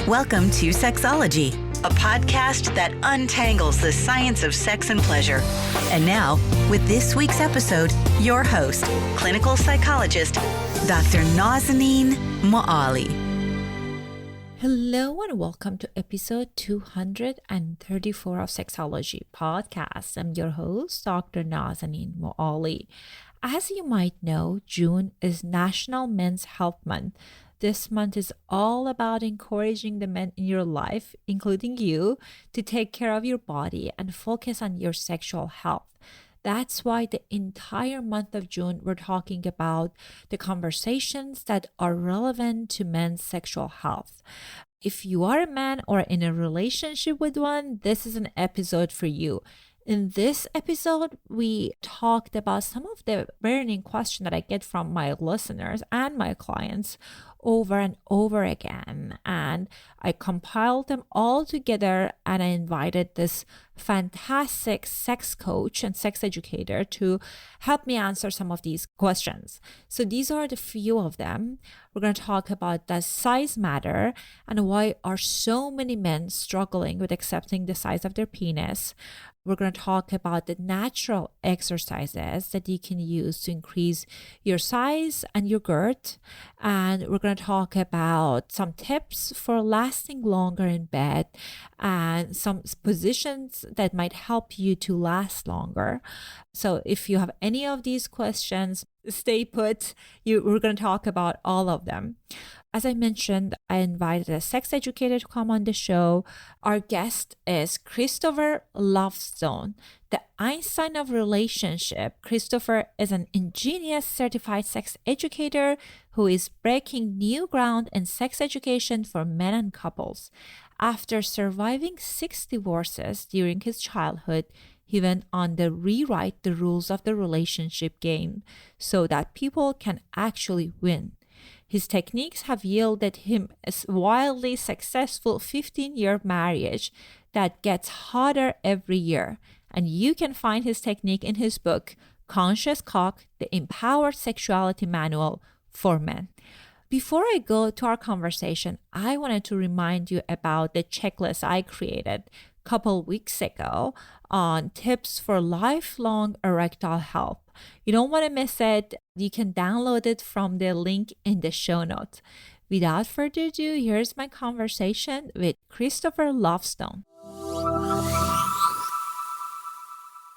Welcome to Sexology, a podcast that untangles the science of sex and pleasure. And now, with this week's episode, your host, clinical psychologist, Dr. Nazanin Moali. Hello and welcome to episode 234 of Sexology Podcast. I'm your host, Dr. Nazanin Moali. As you might know, June is National Men's Health Month. This month is all about encouraging the men in your life, including you, to take care of your body and focus on your sexual health. That's why the entire month of June, we're talking about the conversations that are relevant to men's sexual health. If you are a man or in a relationship with one, this is an episode for you. In this episode, we talked about some of the burning questions that I get from my listeners and my clients over and over again. And I compiled them all together and I invited this fantastic sex coach and sex educator to help me answer some of these questions. So these are the few of them. We're going to talk about does size matter and why are so many men struggling with accepting the size of their penis. We're going to talk about the natural exercises that you can use to increase your size and your girth. And we're going to talk about some tips for lasting longer in bed and some positions that might help you to last longer. So if you have any of these questions, stay put. We're going to talk about all of them. As I mentioned, I invited a sex educator to come on the show. Our guest is Kristopher Lovestone, the Einstein of relationship. Kristopher is an ingenious certified sex educator who is breaking new ground in sex education for men and couples. After surviving 6 divorces during his childhood, he went on to rewrite the rules of the relationship game so that people can actually win. His techniques have yielded him a wildly successful 15-year marriage that gets hotter every year. And you can find his technique in his book, Conscious Cock, the Empowered Sexuality Manual for Men. Before I go to our conversation, I wanted to remind you about the checklist I created a couple weeks ago on tips for lifelong erectile health. You don't want to miss it. You can download it from the link in the show notes. Without further ado, here's my conversation with Kristopher Lovestone.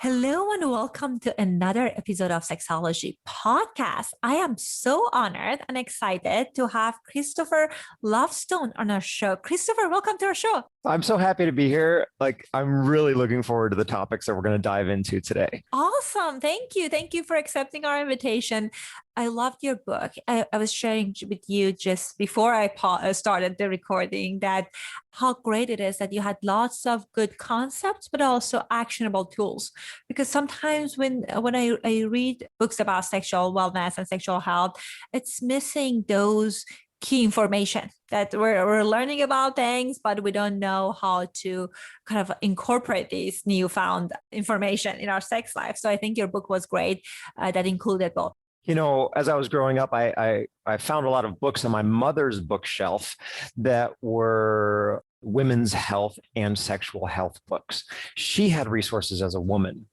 Hello and welcome to another episode of Sexology Podcast. I am so honored and excited to have Kristopher Lovestone on our show. Kristopher, welcome to our show. I'm so happy to be here. I'm really looking forward to the topics that we're going to dive into today. Awesome. Thank you. Thank you for accepting our invitation. I loved your book. I was sharing with you just before I started the recording that how great it is that you had lots of good concepts, but also actionable tools. Because sometimes when I read books about sexual wellness and sexual health, it's missing those key information that we're learning about things, but we don't know how to kind of incorporate these newfound information in our sex life. So I think your book was great that included both. You know, as I was growing up, I found a lot of books on my mother's bookshelf that were women's health and sexual health books. She had resources as a woman.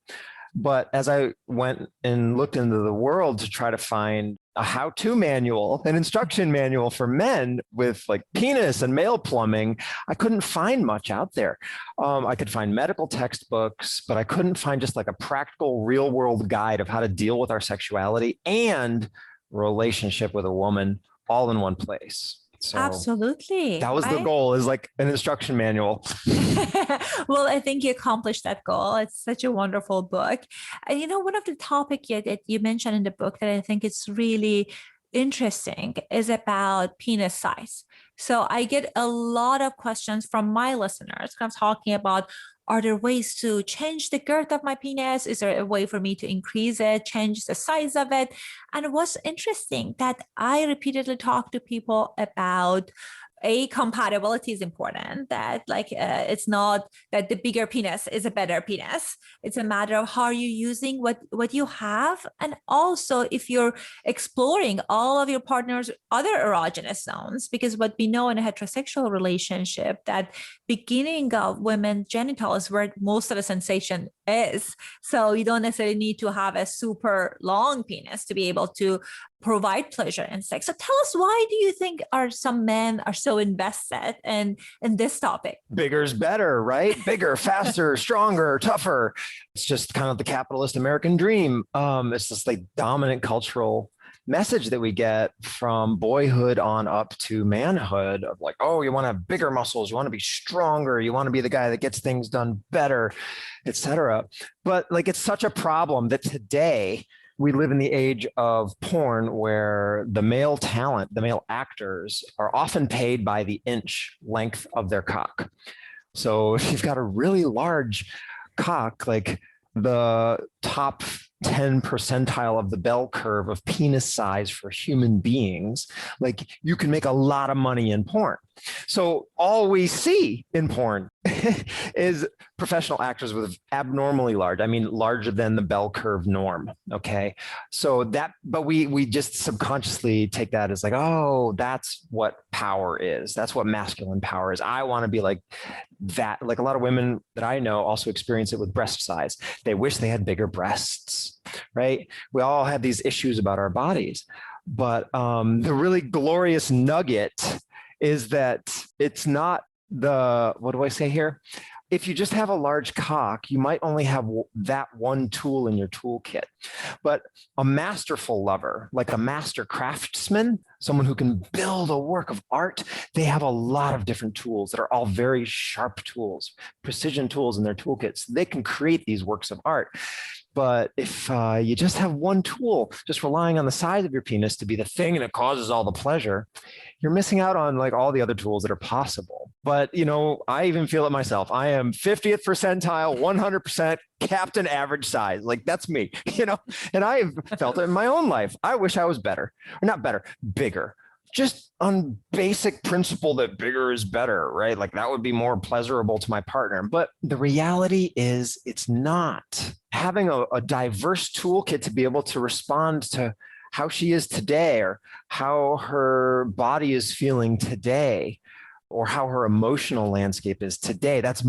But as I went and looked into the world to try to find a how-to manual, an instruction manual for men with penis and male plumbing, I couldn't find much out there. I could find medical textbooks, but I couldn't find just a practical real-world guide of how to deal with our sexuality and relationship with a woman all in one place. So absolutely. That was the goal, is an instruction manual. Well, I think you accomplished that goal. It's such a wonderful book. And one of the topics that you mentioned in the book that I think is really interesting is about penis size. So I get a lot of questions from my listeners kind of talking about, are there ways to change the girth of my penis? Is there a way for me to increase it, change the size of it? And what's interesting that I repeatedly talk to people about compatibility is important, that it's not that the bigger penis is a better penis. It's a matter of how are you using what you have. And also if you're exploring all of your partner's other erogenous zones, because what we know in a heterosexual relationship, that beginning of women's genitals where most of the sensation is. So you don't necessarily need to have a super long penis to be able to provide pleasure in sex. So tell us, why do you think some men are so invested in this topic? Bigger's better, right? Bigger, faster, stronger, tougher. It's just kind of the capitalist American dream. It's this like dominant cultural message that we get from boyhood on up to manhood of like, oh, you want to have bigger muscles, you want to be stronger, you want to be the guy that gets things done better, etc. But like, it's such a problem that today we live in the age of porn where the male talent, the male actors are often paid by the inch length of their cock. So if you've got a really large cock, like the top 10 percentile of the bell curve of penis size for human beings, like you can make a lot of money in porn. So all we see in porn is professional actors with abnormally large, I mean, larger than the bell curve norm. Okay. So but we just subconsciously take that as like, oh, that's what power is. That's what masculine power is. I want to be like that. Like a lot of women that I know also experience it with breast size. They wish they had bigger breasts, right? We all have these issues about our bodies, but the really glorious nugget is that it's not what do I say here? If you just have a large cock, you might only have that one tool in your toolkit. But a masterful lover, like a master craftsman, someone who can build a work of art, they have a lot of different tools that are all very sharp tools, precision tools in their toolkits. They can create these works of art. But if you just have one tool, just relying on the size of your penis to be the thing and it causes all the pleasure, you're missing out on like all the other tools that are possible. But, you know, I even feel it myself. I am 50th percentile, 100% captain average size. Like that's me, you know, and I've felt it in my own life. I wish I was better, or not better, bigger. Just on basic principle that bigger is better, right? Like that would be more pleasurable to my partner. But the reality is it's not. Having a diverse toolkit to be able to respond to how she is today, or how her body is feeling today, or how her emotional landscape is today, that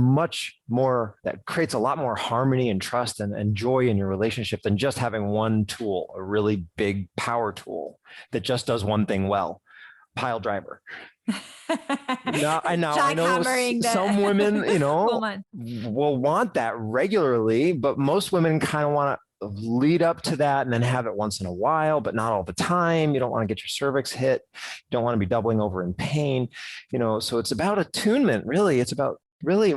creates a lot more harmony and trust and joy in your relationship than just having one tool, a really big power tool that just does one thing well. Pile driver. No, I know some women, you know, will want that regularly, but most women kind of want to lead up to that and then have it once in a while, but not all the time. You don't want to get your cervix hit. You don't want to be doubling over in pain, you know, so it's about attunement, really. It's about really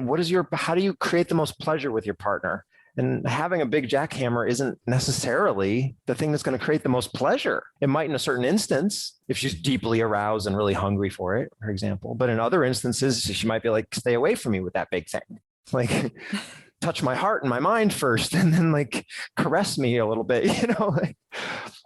how do you create the most pleasure with your partner? And having a big jackhammer isn't necessarily the thing that's going to create the most pleasure. It might in a certain instance, if she's deeply aroused and really hungry for it, for example. But in other instances, she might be like, stay away from me with that big thing. Like, touch my heart and my mind first, and then like caress me a little bit, you know, like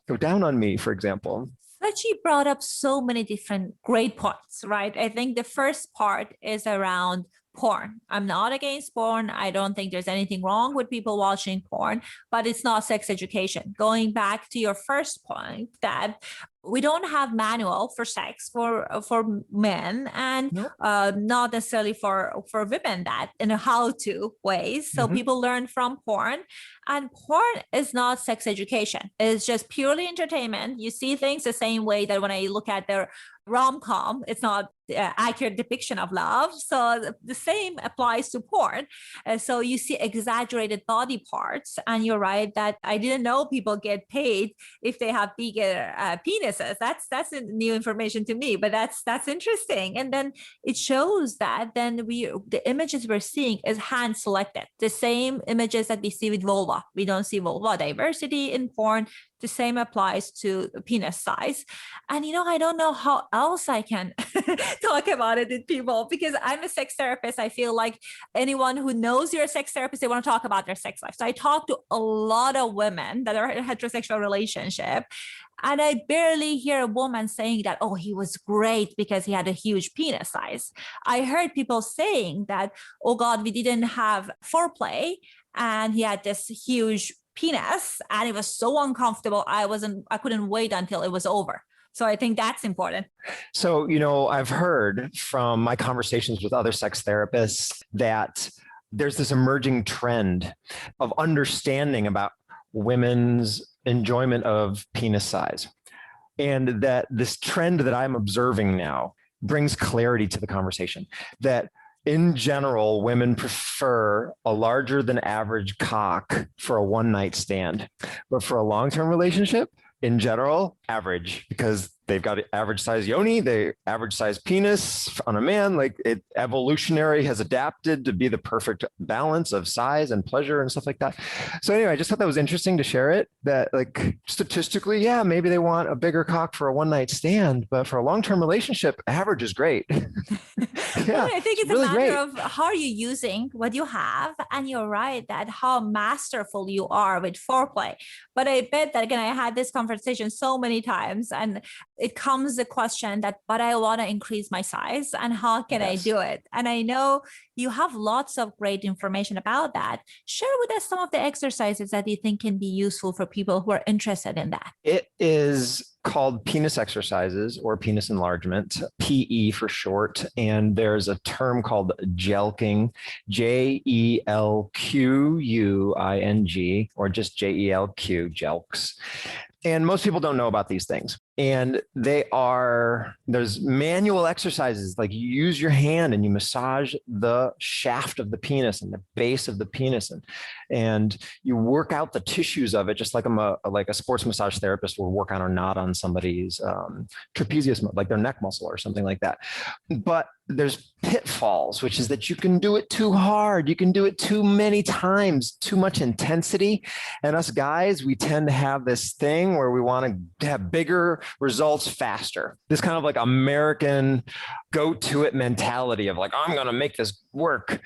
go down on me, for example. Sachi brought up so many different great points, right? I think the first part is around porn. I'm not against porn. I don't think there's anything wrong with people watching porn, but it's not sex education. Going back to your first point, that we don't have manual for sex for men, and not necessarily for women, that in a how-to ways. So people learn from porn, and porn is not sex education. It's just purely entertainment. You see things the same way that when I look at their rom-com, it's not accurate depiction of love. So the same applies to porn. So you see exaggerated body parts, and you're right that I didn't know people get paid if they have bigger penises. That's new information to me, but that's interesting. And then it shows that then the images we're seeing is hand selected. The same images that we see with vulva. We don't see vulva diversity in porn. The same applies to penis size. And, I don't know how else I can talk about it with people, because I'm a sex therapist. I feel like anyone who knows you're a sex therapist, they want to talk about their sex life. So I talk to a lot of women that are in a heterosexual relationship. And I barely hear a woman saying that, oh, he was great because he had a huge penis size. I heard people saying that, oh God, we didn't have foreplay and he had this huge penis and it was so uncomfortable. I couldn't wait until it was over. So I think that's important. So, I've heard from my conversations with other sex therapists that there's this emerging trend of understanding about women's enjoyment of penis size. And that this trend that I'm observing now brings clarity to the conversation, that in general, women prefer a larger than average cock for a one night stand, but for a long-term relationship, in general, average, because they've got an average size yoni, the average size penis on a man. Like, it evolutionary has adapted to be the perfect balance of size and pleasure and stuff like that. So anyway, I just thought that was interesting to share it, that like statistically, yeah, maybe they want a bigger cock for a one night stand, but for a long-term relationship, average is great. Yeah, I think it's really a matter of how are you using what you have. And you're right that how masterful you are with foreplay. But I bet that, again, I had this conversation so many times, and it comes the question that, but I want to increase my size, and how can I do it? And I know you have lots of great information about that. Share with us some of the exercises that you think can be useful for people who are interested in that. It is called penis exercises, or penis enlargement, PE for short. And there's a term called jelqing, JELQUING, or just JELQ, jelks. And most people don't know about these things. And there's manual exercises, like you use your hand and you massage the shaft of the penis and the base of the penis, and you work out the tissues of it, just like a sports massage therapist will work on or not on somebody's trapezius, like their neck muscle or something like that. But there's pitfalls, which is that you can do it too hard. You can do it too many times, too much intensity. And us guys, we tend to have this thing where we want to have bigger results faster. This kind of like American go to it mentality of like, I'm going to make this work,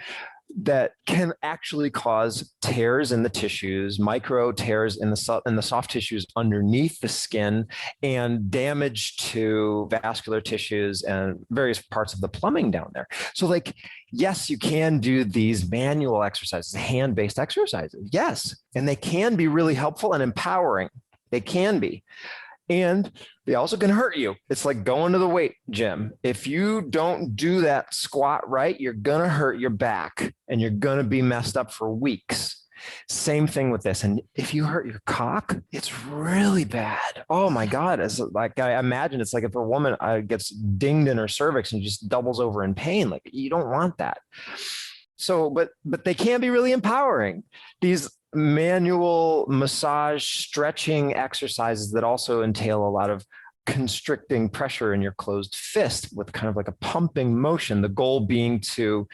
that can actually cause tears in the tissues, micro tears in the soft tissues underneath the skin, and damage to vascular tissues and various parts of the plumbing down there. So like, yes, you can do these manual exercises, hand-based exercises. Yes. And they can be really helpful and empowering. They can be. And they also can hurt you. It's like going to the weight gym. If you don't do that squat right, you're going to hurt your back and you're going to be messed up for weeks. Same thing with this. And if you hurt your cock, it's really bad. Oh my God. It's like, I imagine it's like if a woman gets dinged in her cervix and just doubles over in pain, like you don't want that. So, but they can be really empowering. These manual massage stretching exercises that also entail a lot of constricting pressure in your closed fist with kind of like a pumping motion, the goal being to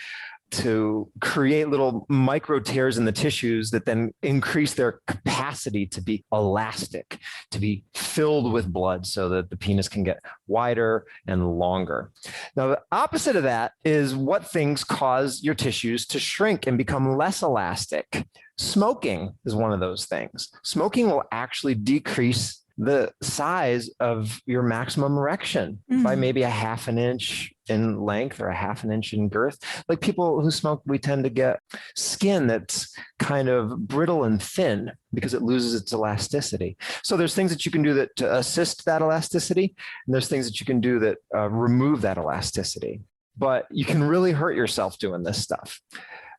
create little micro tears in the tissues that then increase their capacity to be elastic, to be filled with blood so that the penis can get wider and longer. Now, the opposite of that is what things cause your tissues to shrink and become less elastic. Smoking is one of those things. Smoking will actually decrease the size of your maximum erection by maybe a half an inch in length or a half an inch in girth. Like people who smoke, we tend to get skin that's kind of brittle and thin because it loses its elasticity. So there's things that you can do that to assist that elasticity, and there's things that you can do that remove that elasticity. But you can really hurt yourself doing this stuff.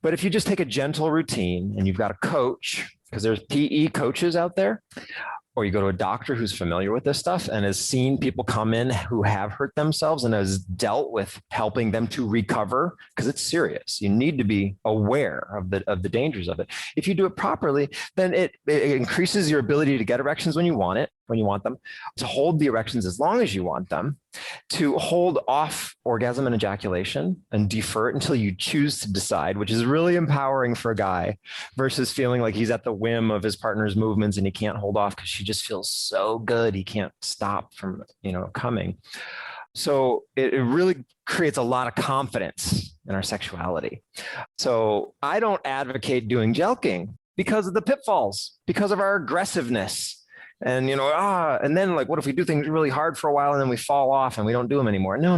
But if you just take a gentle routine and you've got a coach, because there's PE coaches out there, or you go to a doctor who's familiar with this stuff and has seen people come in who have hurt themselves and has dealt with helping them to recover, because it's serious. You need to be aware of the dangers of it. If you do it properly, then it increases your ability to get erections when you want them, to hold the erections as long as you want them, to hold off orgasm and ejaculation and defer it until you choose to decide, which is really empowering for a guy versus feeling like he's at the whim of his partner's movements and he can't hold off because she just feels so good. He can't stop from, coming. So it really creates a lot of confidence in our sexuality. So I don't advocate doing jelqing because of the pitfalls, because of our aggressiveness. And, and then like, what if we do things really hard for a while and then we fall off and we don't do them anymore? No.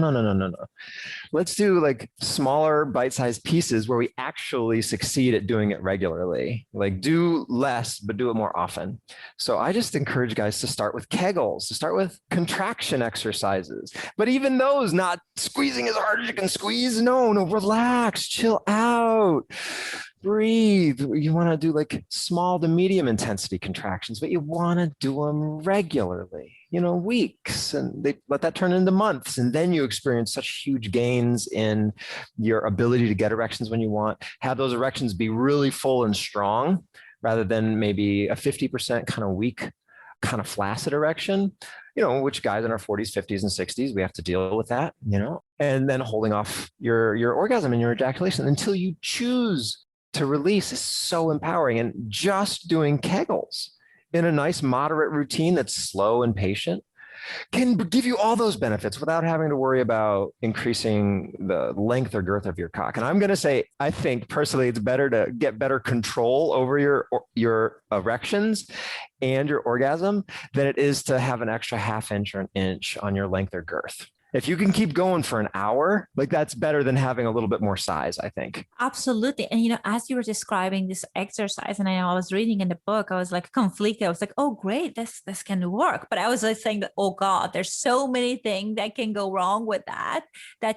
Let's do like smaller bite-sized pieces where we actually succeed at doing it regularly. Like do less, but do it more often. So I just encourage guys to start with Kegels, to start with contraction exercises, but even those, not squeezing as hard as you can squeeze. No, relax, chill out. Breathe. You want to do like small to medium intensity contractions, but you want to do them regularly, weeks, and they let that turn into months. And then you experience such huge gains in your ability to get erections when you want. Have those erections be really full and strong rather than maybe a 50% kind of weak, kind of flaccid erection, which guys in our 40s, 50s, and 60s, we have to deal with that, and then holding off your orgasm and your ejaculation until you choose to release is so empowering. And just doing Kegels in a nice moderate routine that's slow and patient can give you all those benefits without having to worry about increasing the length or girth of your cock. And I'm going to say, I think personally, it's better to get better control over your erections and your orgasm than it is to have an extra half inch or an inch on your length or girth. If you can keep going for an hour, like that's better than having a little bit more size, I think. Absolutely. And, as you were describing this exercise, and I was reading in the book, I was like conflicted. I was like, oh, great, this can work. But I was like saying that, oh God, there's so many things that can go wrong with that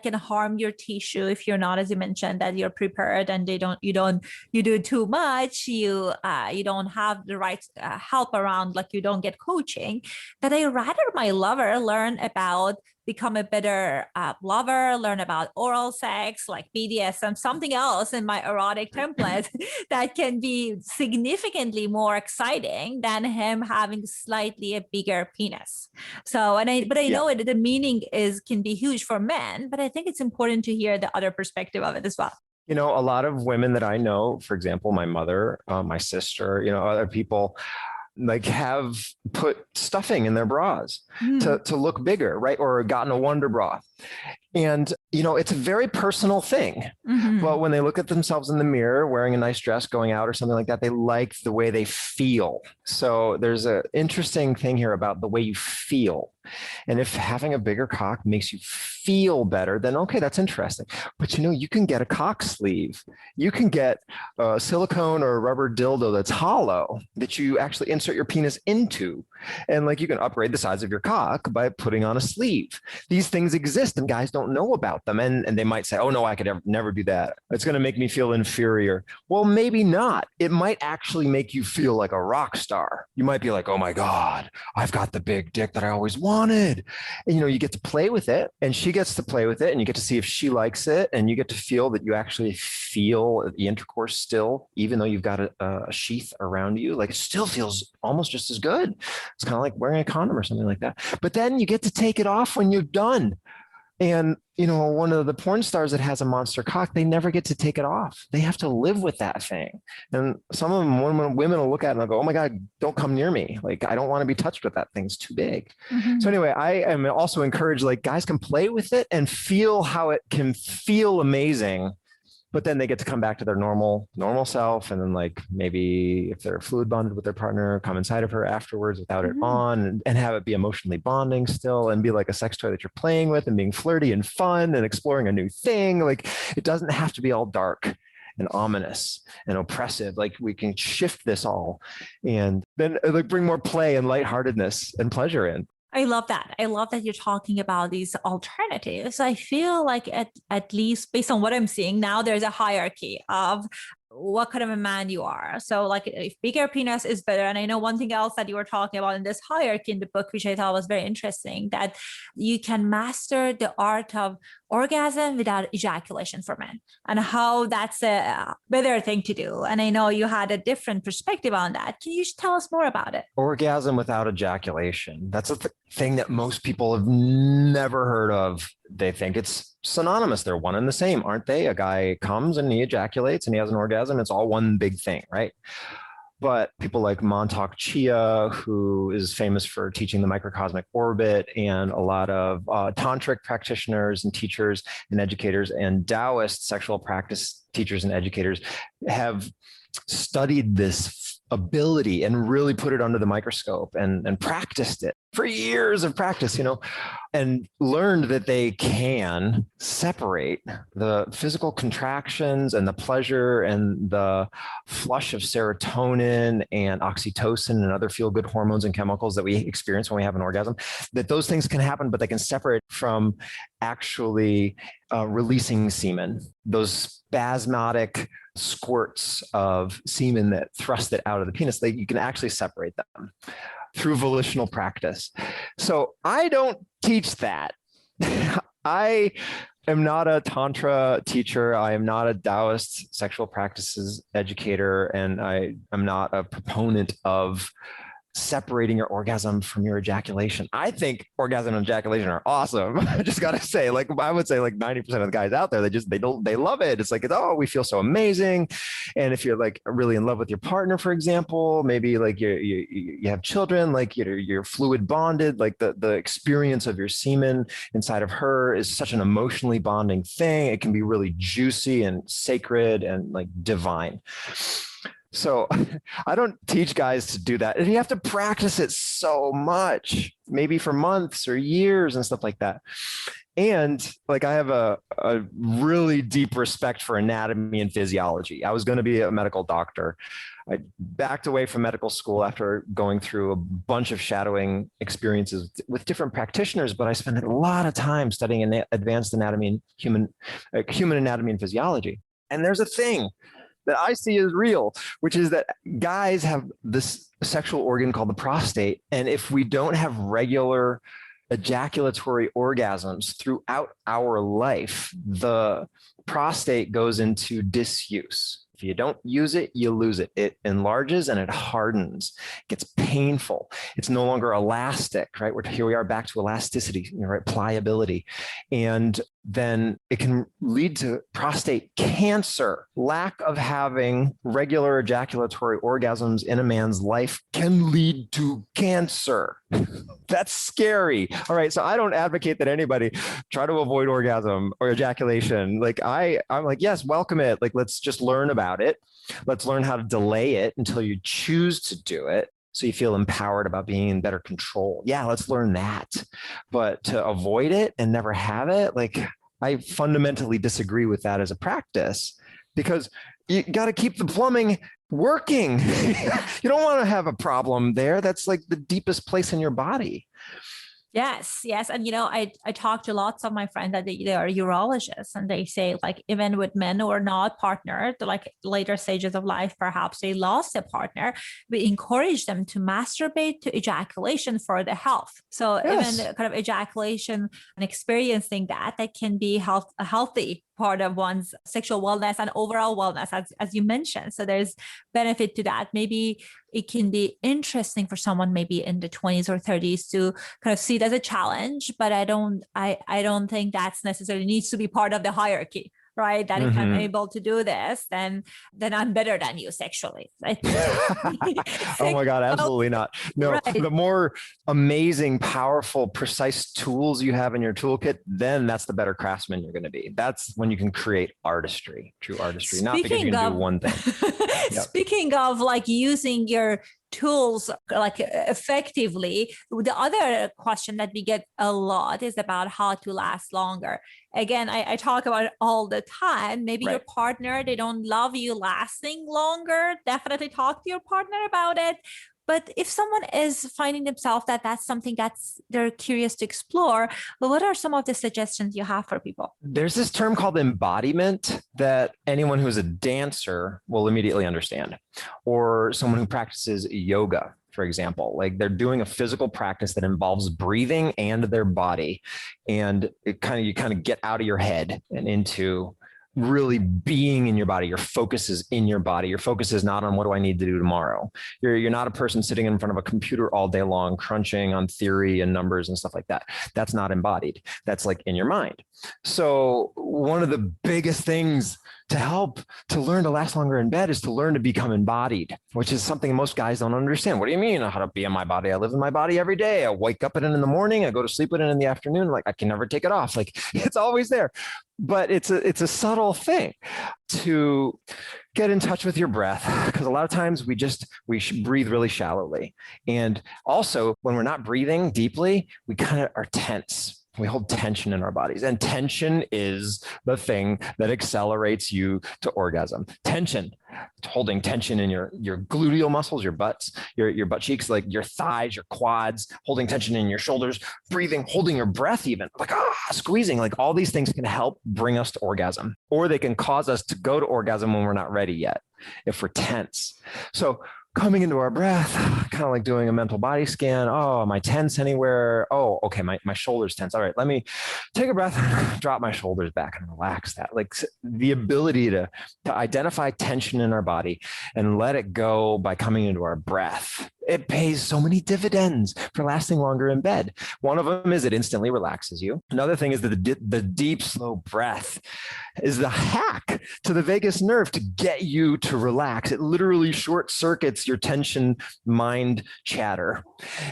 can harm your tissue if you're not, as you mentioned, that you're prepared and you do too much. You don't have the right help around, like you don't get coaching. That I rather my lover learn about become a better lover, learn about oral sex, like BDSM, something else in my erotic template that can be significantly more exciting than him having slightly a bigger penis. So, I know the meaning can be huge for men, but I think it's important to hear the other perspective of it as well. A lot of women that I know, for example, my mother, my sister, other people, like have put stuffing in their bras to look bigger, right? Or gotten a wonder bra. And, it's a very personal thing. Mm-hmm. But when they look at themselves in the mirror, wearing a nice dress, going out or something like that, they like the way they feel. So there's an interesting thing here about the way you feel. And if having a bigger cock makes you feel better, then okay, that's interesting. But you can get a cock sleeve. You can get a silicone or a rubber dildo that's hollow that you actually insert your penis into. And like you can upgrade the size of your cock by putting on a sleeve. These things exist and guys don't know about them. And they might say, oh no, I could never do that. It's going to make me feel inferior. Well, maybe not. It might actually make you feel like a rock star. You might be like, oh my God, I've got the big dick that I always wanted. And you get to play with it and she gets to play with it and you get to see if she likes it. And you get to feel that you actually feel the intercourse still, even though you've got a sheath around you, like it still feels almost just as good. It's kind of like wearing a condom or something like that. But then you get to take it off when you're done. And, one of the porn stars that has a monster cock, they never get to take it off. They have to live with that thing. And some of them, when women will look at it and they'll go, oh my God, don't come near me. Like, I don't want to be touched with that thing. It's too big. Mm-hmm. So anyway, I am also encouraged, like guys can play with it and feel how it can feel amazing. But then they get to come back to their normal self. And then like maybe if they're fluid bonded with their partner, come inside of her afterwards without it on and have it be emotionally bonding still and be like a sex toy that you're playing with and being flirty and fun and exploring a new thing. Like it doesn't have to be all dark and ominous and oppressive. Like we can shift this all and then like bring more play and lightheartedness and pleasure in. I love that. I love that you're talking about these alternatives. I feel like at least based on what I'm seeing now, there's a hierarchy of what kind of a man you are. So like if bigger penis is better. And I know one thing else that you were talking about in this hierarchy in the book, which I thought was very interesting, that you can master the art of orgasm without ejaculation for men and how that's a better thing to do. And I know you had a different perspective on that. Can you tell us more about it? Orgasm without ejaculation. That's thing that most people have never heard of. They think it's synonymous. They're one and the same, aren't they? A guy comes and he ejaculates and he has an orgasm. It's all one big thing, right? But people like Montauk Chia, who is famous for teaching the microcosmic orbit, and a lot of tantric practitioners and teachers and educators and Taoist sexual practice teachers and educators have studied this ability and really put it under the microscope and practiced it for years of practice, and learned that they can separate the physical contractions and the pleasure and the flush of serotonin and oxytocin and other feel-good hormones and chemicals that we experience when we have an orgasm, that those things can happen, but they can separate from actually releasing semen, those spasmodic squirts of semen that thrust it out of the penis. You can actually separate them through volitional practice. So I don't teach that. I am not a Tantra teacher. I am not a Taoist sexual practices educator. And I am not a proponent of separating your orgasm from your ejaculation. I think orgasm and ejaculation are awesome. I just got to say, I would say 90% of the guys out there, they love it. It's we feel so amazing. And if you're really in love with your partner, for example, maybe you have children, you're fluid bonded, the experience of your semen inside of her is such an emotionally bonding thing. It can be really juicy and sacred and divine. So I don't teach guys to do that. And you have to practice it so much, maybe for months or years and stuff like that. And I have a really deep respect for anatomy and physiology. I was going to be a medical doctor. I backed away from medical school after going through a bunch of shadowing experiences with different practitioners, but I spent a lot of time studying advanced anatomy and human anatomy and physiology. And there's a thing that I see as real, which is that guys have this sexual organ called the prostate. And if we don't have regular ejaculatory orgasms throughout our life, the prostate goes into disuse. If you don't use it, you lose it. It enlarges and it hardens. It gets painful. It's no longer elastic, right? Here we are back to elasticity, right? Pliability. And then it can lead to prostate cancer. Lack of having regular ejaculatory orgasms in a man's life can lead to cancer. That's scary. All right. So I don't advocate that anybody try to avoid orgasm or ejaculation. I'm yes, welcome it. Let's just learn about it. Let's learn how to delay it until you choose to do it. So you feel empowered about being in better control. Yeah, let's learn that. But to avoid it and never have it, I fundamentally disagree with that as a practice, because you got to keep the plumbing working. You don't want to have a problem there. That's the deepest place in your body. Yes. And, I talk to lots of my friends that they are urologists, and they say even with men who are not partnered, later stages of life, perhaps they lost a partner, we encourage them to masturbate to ejaculation for the health. So yes, even kind of ejaculation and experiencing that can be a healthy part of one's sexual wellness and overall wellness, as you mentioned. So there's benefit to that. Maybe it can be interesting for someone maybe in the 20s or 30s to kind of see it as a challenge, but I don't think that's necessarily needs to be part of the hierarchy, right? That if I'm able to do this, then I'm better than you sexually. Oh my God, absolutely not. No, right. The more amazing, powerful, precise tools you have in your toolkit, then that's the better craftsman you're going to be. That's when you can create artistry, true artistry, not because you can do one thing. Yep. Speaking of using your tools effectively, the other question that we get a lot is about how to last longer. Again, I talk about it all the time. Maybe right. Your partner, they don't love you lasting longer. Definitely talk to your partner about it. But if someone is finding themselves that's something they're curious to explore, well, what are some of the suggestions you have for people? There's this term called embodiment that anyone who's a dancer will immediately understand, or someone who practices yoga, for example. They're doing a physical practice that involves breathing and their body, and you kind of get out of your head and into really being in your body. Your focus is in your body. Your focus is not on what do I need to do tomorrow. You're not a person sitting in front of a computer all day long, crunching on theory and numbers and stuff like that. That's not embodied. That's like in your mind. So one of the biggest things to help to learn to last longer in bed is to learn to become embodied, which is something most guys don't understand. What do you mean how to be in my body? I live in my body every day. I wake up in it in the morning. I go to sleep with it in the afternoon. Like I can never take it off. Like it's always there. But it's a subtle thing to get in touch with your breath, because a lot of times we breathe really shallowly. And also when we're not breathing deeply, we kind of are tense. We hold tension in our bodies, and tension is the thing that accelerates you to orgasm. Tension, holding tension in your gluteal muscles, your butts, your butt cheeks, like your thighs, your quads, holding tension in your shoulders, breathing, holding your breath, even like squeezing, like all these things can help bring us to orgasm, or they can cause us to go to orgasm when we're not ready yet, if we're tense. So coming into our breath, kind of like doing a mental body scan. Oh, am I tense anywhere? Oh, okay, my shoulder's tense. All right, let me take a breath, drop my shoulders back and relax that. Like the ability to identify tension in our body and let it go by coming into our breath. It pays so many dividends for lasting longer in bed. One of them is it instantly relaxes you. Another thing is that the deep, slow breath is the hack to the vagus nerve to get you to relax. It literally short circuits your tension mind chatter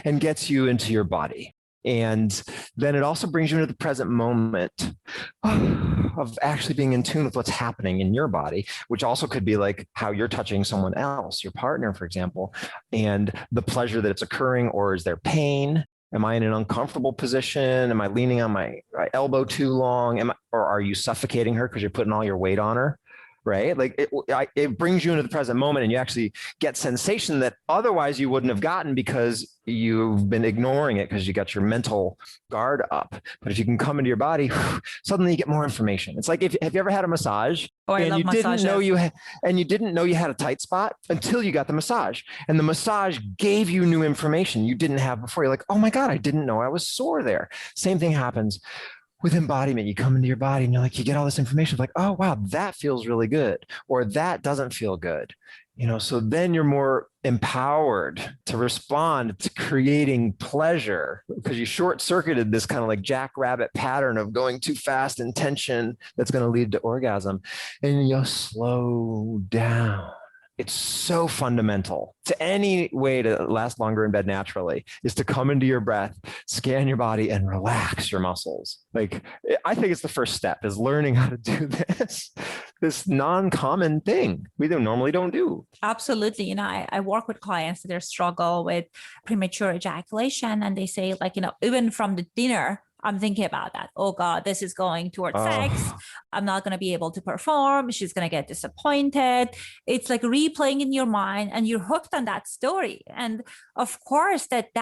and gets you into your body. And then it also brings you into the present moment of actually being in tune with what's happening in your body, which also could be like how you're touching someone else, your partner, for example, and the pleasure that it's occurring, or is there pain? Am I in an uncomfortable position? Am I leaning on my elbow too long? Or are you suffocating her because you're putting all your weight on her? Right? Like it brings you into the present moment, and you actually get sensation that otherwise you wouldn't have gotten because you've been ignoring it because you got your mental guard up. But if you can come into your body, suddenly you get more information. It's like, have you ever had a massage? Oh, I love massages. You didn't know you had a tight spot until you got the massage, and the massage gave you new information you didn't have before. You're like, oh my God, I didn't know I was sore there. Same thing happens with embodiment. You come into your body and you're like, you get all this information like, oh, wow, that feels really good, or that doesn't feel good. So then you're more empowered to respond to creating pleasure, because you short circuited this kind of like jackrabbit pattern of going too fast in tension that's going to lead to orgasm, and you'll slow down. It's so fundamental to any way to last longer in bed naturally, is to come into your breath, scan your body, and relax your muscles. Like, I think it's the first step, is learning how to do this non-common thing we normally don't do. Absolutely. I work with clients that struggle with premature ejaculation, and they say, like, even from the dinner, I'm thinking about that. Oh God, this is going towards sex. I'm not going to be able to perform. She's going to get disappointed. It's like replaying in your mind, and you're hooked on that story. And of course that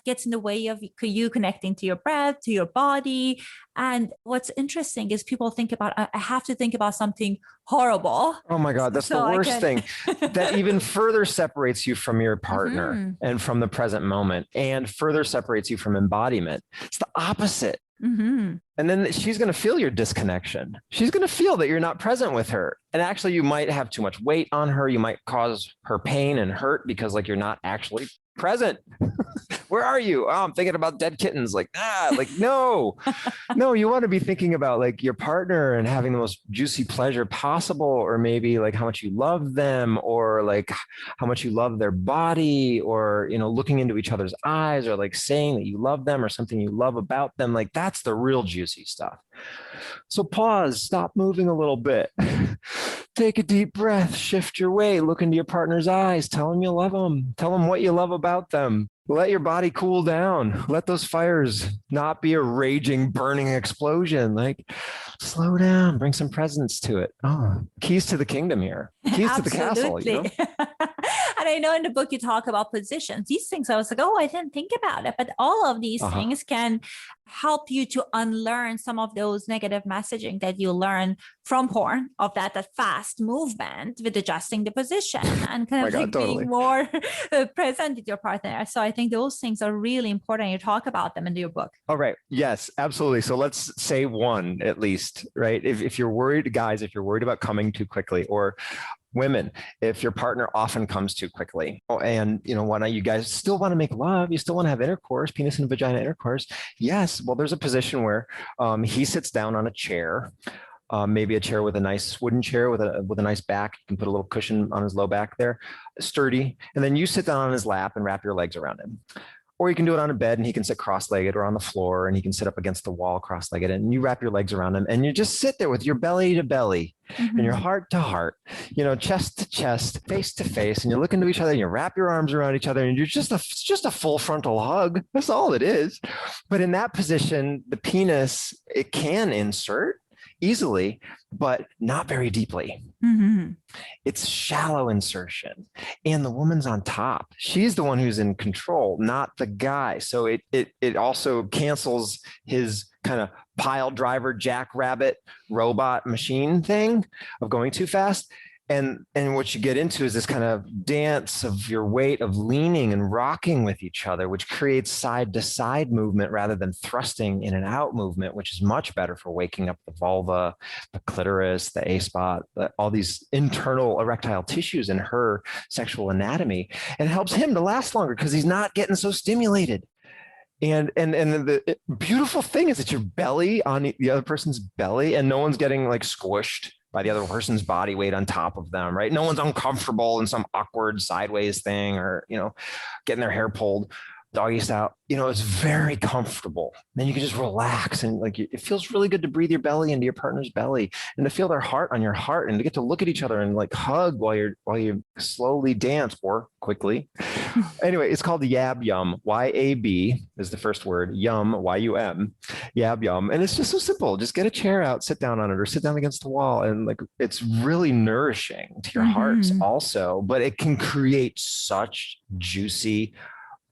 gets in the way of you connecting to your breath, to your body. And what's interesting is people think about, I have to think about something horrible. Oh my God, that's the worst thing. That even further separates you from your partner and from the present moment, and further separates you from embodiment. It's the opposite. Mm-hmm. And then she's going to feel your disconnection. She's going to feel that you're not present with her. And actually, you might have too much weight on her. You might cause her pain and hurt because like you're not actually present. Where are you? Oh, I'm thinking about dead kittens. Like, no, you want to be thinking about like your partner and having the most juicy pleasure possible, or maybe like how much you love them, or like how much you love their body, or, looking into each other's eyes, or like saying that you love them or something you love about them. Like that's the real juicy stuff. So pause, stop moving a little bit. Take a deep breath, shift your weight, look into your partner's eyes, tell them you love them, tell them what you love about them. Let your body cool down. Let those fires not be a raging, burning explosion. Like, slow down, bring some presence to it. Oh, keys to the kingdom here. Keys to the castle. And I know in the book you talk about positions. These things, I was like, oh, I didn't think about it. But all of these things can help you to unlearn some of those negative messaging that you learn from porn of that fast movement with adjusting the position and kind of being more present with your partner. So I think those things are really important. You talk about them in your book. All right. Yes, absolutely. So let's say one at least, right? If you're worried, guys, if you're worried about coming too quickly, or women, if your partner often comes too quickly, and why not, you guys still want to make love, you still want to have intercourse, penis and vagina intercourse. Yes. Well, there's a position where he sits down on a chair, maybe a chair with a nice wooden chair with a nice back. You can put a little cushion on his low back there, sturdy. And then you sit down on his lap and wrap your legs around him. Or you can do it on a bed and he can sit cross-legged, or on the floor and he can sit up against the wall cross-legged, and you wrap your legs around him and you just sit there with your belly to belly and your heart to heart, chest to chest, face to face, and you look into each other and you wrap your arms around each other and you're just a full frontal hug. That's all it is. But in that position, the penis, it can insert easily, but not very deeply. It's shallow insertion, and the woman's on top. She's the one who's in control, not the guy. So it also cancels his kind of pile driver, jackrabbit, robot machine thing of going too fast. And what you get into is this kind of dance of your weight, of leaning and rocking with each other, which creates side to side movement rather than thrusting in and out movement, which is much better for waking up the vulva, the clitoris, the A-spot, all these internal erectile tissues in her sexual anatomy. And it helps him to last longer because he's not getting so stimulated. And the beautiful thing is that your belly on the other person's belly, and no one's getting like squished by the other person's body weight on top of them, right? No one's uncomfortable in some awkward sideways thing, or, getting their hair pulled doggy style. It's very comfortable. Then you can just relax, and it feels really good to breathe your belly into your partner's belly, and to feel their heart on your heart, and to get to look at each other and hug while you slowly dance, or quickly. Anyway, it's called Yab Yum. YAB is the first word. Yum, YUM. Yab Yum. And it's just so simple. Just get a chair out, sit down on it, or sit down against the wall. And it's really nourishing to your hearts also, but it can create such juicy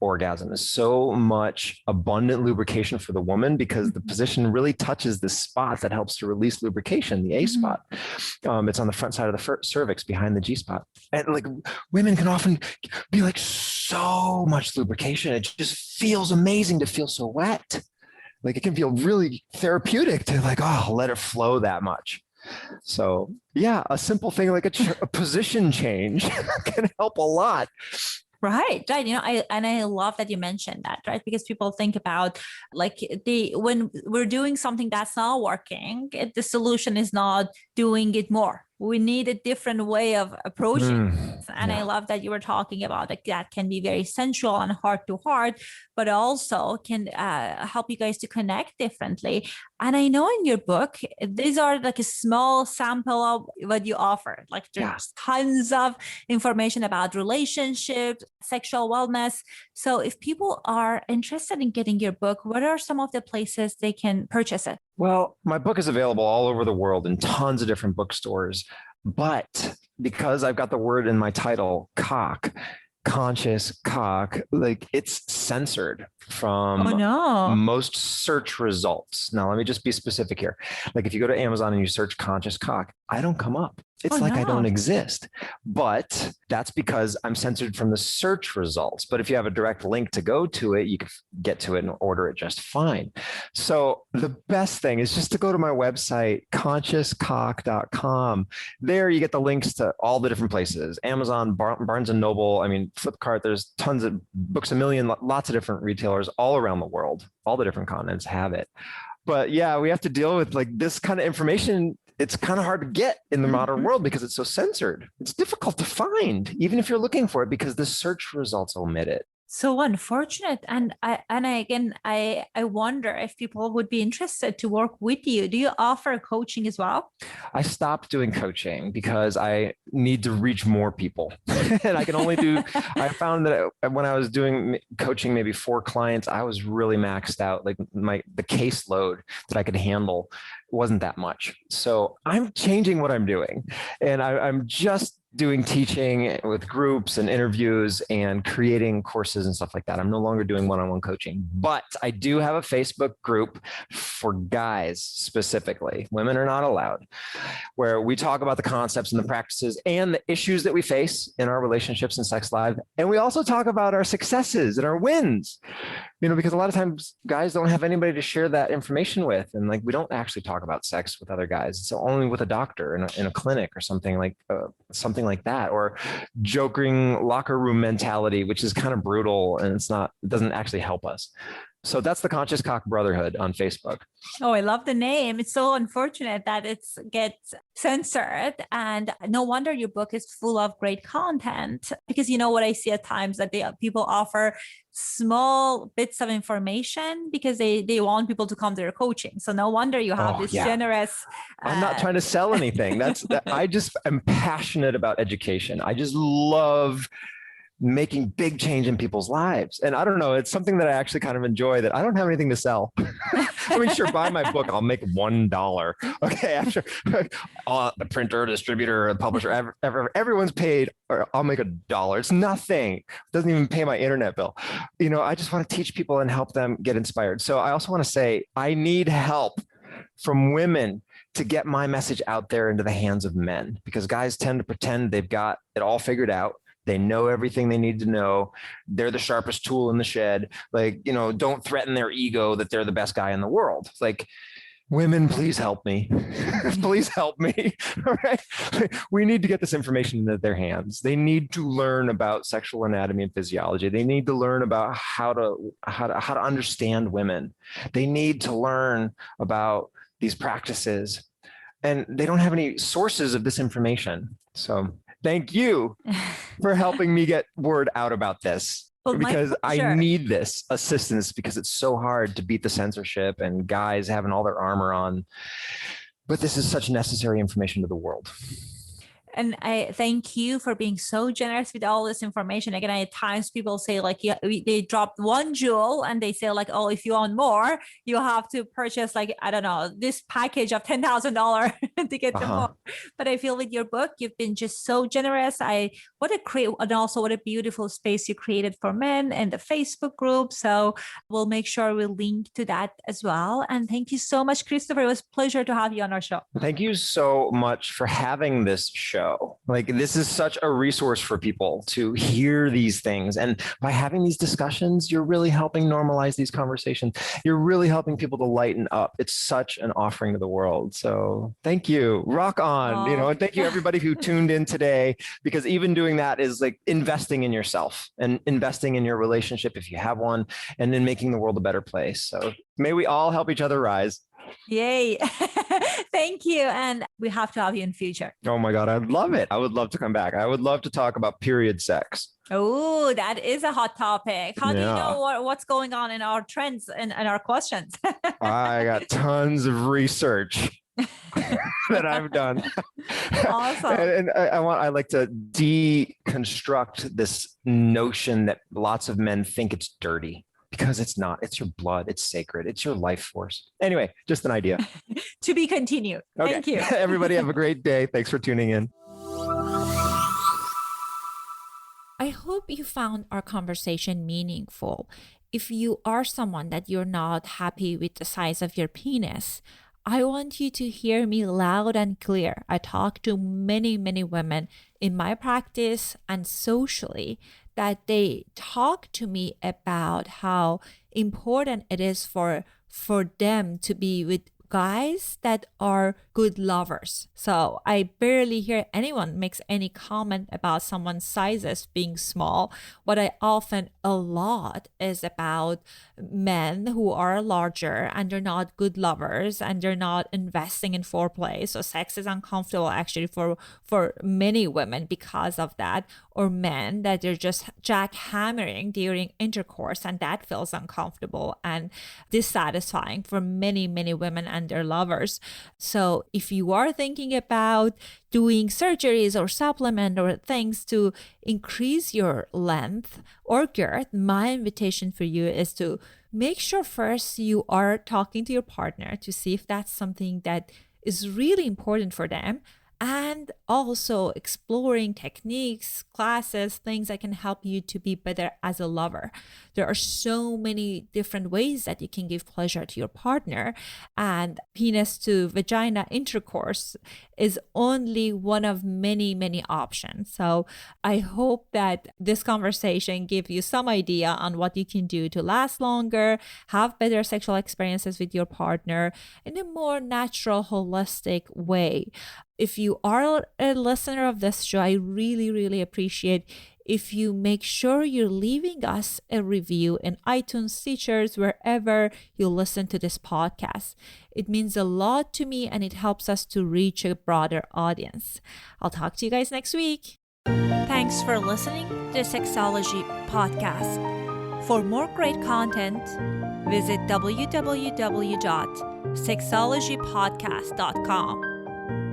orgasm, is so much abundant lubrication for the woman, because the position really touches the spot that helps to release lubrication, the A spot. It's on the front side of the cervix behind the G spot. And women can often be so much lubrication. It just feels amazing to feel so wet. It can feel really therapeutic to let it flow that much. So yeah, a simple thing like a position change can help a lot. Right. I love that you mentioned that, right? Because people think about when we're doing something that's not working, the solution is not doing it more. We need a different way of approaching. And I love that you were talking about that can be very sensual and heart to heart, but also can help you guys to connect differently. And I know in your book, these are a small sample of what you offer. There's tons of information about relationships, sexual wellness. So if people are interested in getting your book, what are some of the places they can purchase it? Well, my book is available all over the world in tons of different bookstores, but because I've got the word in my title, cock, conscious cock, it's censored from most search results. Now, let me just be specific here. If you go to Amazon and you search conscious cock, I don't come up. It's I don't exist, but that's because I'm censored from the search results. But if you have a direct link to go to it, you can get to it and order it just fine. So the best thing is just to go to my website, consciouscock.com. There you get the links to all the different places, Amazon, Barnes and Noble. Flipkart, there's tons of Books A Million, lots of different retailers all around the world. All the different continents have it. But yeah, we have to deal with this kind of information. It's kind of hard to get in the modern world because it's so censored. It's difficult to find, even if you're looking for it, because the search results omit it. So unfortunate. And I wonder if people would be interested to work with you. Do you offer coaching as well? I stopped doing coaching because I need to reach more people. And I can only I found that when I was doing coaching, maybe 4 clients, I was really maxed out. The caseload that I could handle wasn't that much. So I'm changing what I'm doing. And I'm just doing teaching with groups and interviews and creating courses and stuff like that. I'm no longer doing one-on-one coaching, but I do have a Facebook group for guys specifically. Women are not allowed, where we talk about the concepts and the practices and the issues that we face in our relationships and sex life. And we also talk about our successes and our wins, because a lot of times guys don't have anybody to share that information with. And like, we don't actually talk about sex with other guys. It's only with a doctor in a clinic or something like that, or joking locker room mentality, which is kind of brutal and it doesn't actually help us. So that's the Conscious Cock Brotherhood on Facebook. Oh, I love the name. It's so unfortunate that it gets censored. And no wonder your book is full of great content, because what I see at times that people offer small bits of information because they want people to come to their coaching. So no wonder you have this generous. I'm not trying to sell anything. I just am passionate about education. I just love making big change in people's lives. And I don't know, it's something that I actually kind of enjoy, that I don't have anything to sell. I mean, sure, buy my book, I'll make $1. Okay, after the printer, distributor, publisher, everyone's paid, or I'll make $1. It's nothing. It doesn't even pay my internet bill. I just want to teach people and help them get inspired. So I also want to say, I need help from women to get my message out there into the hands of men, because guys tend to pretend they've got it all figured out. They know everything they need to know. They're the sharpest tool in the shed. Like, don't threaten their ego that they're the best guy in the world. Like, women, please help me. Please help me. All right. We need to get this information into their hands. They need to learn about sexual anatomy and physiology. They need to learn about how to understand women. They need to learn about these practices, and they don't have any sources of this information. So thank you for helping me get word out about this, because I need this assistance, because it's so hard to beat the censorship and guys having all their armor on. But this is such necessary information to the world. And I thank you for being so generous with all this information. Again, at times people say like, they dropped one jewel and they say like, oh, if you want more, you have to purchase like, I don't know, this package of $10,000 to get the more. But I feel with your book, you've been just so generous. And also what a beautiful space you created for men and the Facebook group. So we'll make sure we'll link to that as well. And thank you so much, Kristopher. It was a pleasure to have you on our show. Thank you so much for having this show. Like, this is such a resource for people to hear these things. And by having these discussions, you're really helping normalize these conversations. You're really helping people to lighten up. It's such an offering to the world. So thank you. Rock on, and thank you everybody who tuned in today, because even doing that is like investing in yourself and investing in your relationship, if you have one, and then making the world a better place. So may we all help each other rise. Yay. Thank you. And we have to have you in future. Oh my God. I'd love it. I would love to come back. I would love to talk about period sex. Oh, that is a hot topic. How do you know what's going on in our trends and our questions? I got tons of research that I've done. Awesome. And I like to deconstruct this notion that lots of men think it's dirty. Because it's not. It's your blood. It's sacred. It's your life force. Anyway, just an idea. To be continued. Okay. Thank you. Everybody have a great day. Thanks for tuning in. I hope you found our conversation meaningful. If you are someone that you're not happy with the size of your penis, I want you to hear me loud and clear. I talk to many, many women in my practice and socially that they talk to me about how important it is for them to be with guys that are good lovers. So I barely hear anyone makes any comment about someone's sizes being small. What I often a lot is about men who are larger and they're not good lovers and they're not investing in foreplay. So sex is uncomfortable actually for many women because of that, or men that they're just jackhammering during intercourse and that feels uncomfortable and dissatisfying for many, many women and their lovers. So if you are thinking about doing surgeries or supplement or things to increase your length or girth, my invitation for you is to make sure first you are talking to your partner to see if that's something that is really important for them. and also exploring techniques, classes, things that can help you to be better as a lover. There are so many different ways that you can give pleasure to your partner, and penis to vagina intercourse is only one of many, many options. So I hope that this conversation gives you some idea on what you can do to last longer, have better sexual experiences with your partner in a more natural, holistic way. If you are a listener of this show, I really, really appreciate if you make sure you're leaving us a review in iTunes, Stitchers, wherever you listen to this podcast. It means a lot to me and it helps us to reach a broader audience. I'll talk to you guys next week. Thanks for listening to the Sexology Podcast. For more great content, visit www.sexologypodcast.com.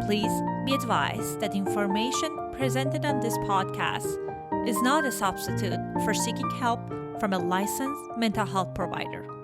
Please be advised that information presented on this podcast is not a substitute for seeking help from a licensed mental health provider.